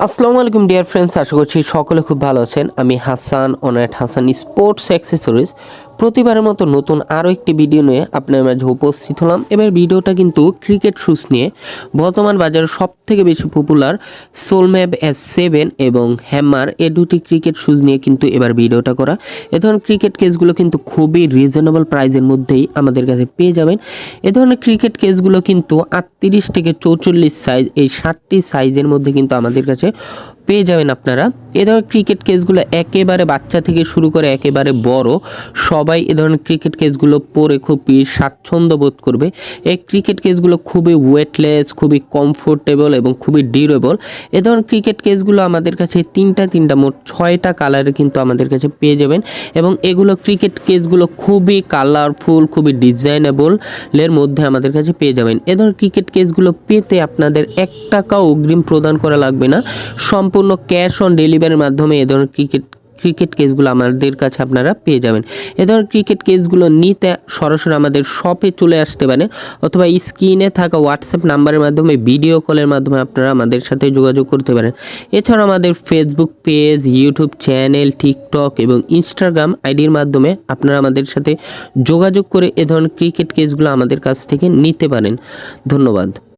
আসসালামু আলাইকুম dear friends, আশা করছি সকলে খুব ভালো আছেন। আমি হাসান অনায়েট হাসান স্পোর্টস অ্যাক্সেসরিজ প্রতিবারের মতো নতুন আরও একটি ভিডিও নিয়ে আপনার মাঝে উপস্থিত হলাম। এবার ভিডিওটা কিন্তু ক্রিকেট শুজ নিয়ে। বর্তমান বাজারে সব থেকে বেশি পপুলার সোলম্যাব S7 এবং হ্যামার, এ দুটি ক্রিকেট শুজ নিয়ে কিন্তু এবার ভিডিওটা করা। এ ধরনের ক্রিকেট কেসগুলো কিন্তু খুবই রিজনেবল প্রাইসের মধ্যেই আমাদের কাছে পেয়ে যাবেন। এ ধরনের ক্রিকেট কেসগুলো কিন্তু 38 থেকে 44 সাইজ, এই 60টি সাইজের মধ্যে কিন্তু আমাদের কাছে পেয়ে যাবেন আপনারা। এ ধরনের ক্রিকেট কেসগুলো একেবারে বাচ্চা থেকে শুরু করে একেবারে বড় সবাই এ ধরনের ক্রিকেট কেসগুলো পরে খুবই স্বাচ্ছন্দ্য বোধ করবে। এই ক্রিকেট কেসগুলো খুবই ওয়েটলেস, খুবই কমফোর্টেবল এবং খুবই ডিউরেবল। এ ধরনের ক্রিকেট কেসগুলো আমাদের কাছে তিনটা মোট 6টা কালারে কিন্তু আমাদের কাছে পেয়ে যাবেন এবং এগুলো ক্রিকেট কেসগুলো খুবই কালারফুল, খুবই ডিজাইনেবলের মধ্যে আমাদের কাছে পেয়ে যাবেন। এ ধরনের ক্রিকেট কেসগুলো পেতে আপনাদের 1 টাকাও অগ্রিম প্রদান করা লাগবে না, সম্পূর্ণ ক্যাশ অন ডেলিভারির মাধ্যমে এ ধরনের ক্রিকেট কেসগুলো আমাদের কাছে আপনারা পেয়ে যাবেন। এ ধরনের ক্রিকেট কেসগুলো নিতে সরাসরি আমাদের শপে চলে আসতে পারেন অথবা স্ক্রিনে থাকা হোয়াটসঅ্যাপ নাম্বারের মাধ্যমে ভিডিও কলের মাধ্যমে আপনারা আমাদের সাথে যোগাযোগ করতে পারেন। এছাড়াও আমাদের Facebook page, YouTube channel, TikTok এবং ইনস্টাগ্রাম আইডির মাধ্যমে আপনারা আমাদের সাথে যোগাযোগ করে এ ধরনের ক্রিকেট কেসগুলো আমাদের কাছ থেকে নিতে পারেন। ধন্যবাদ।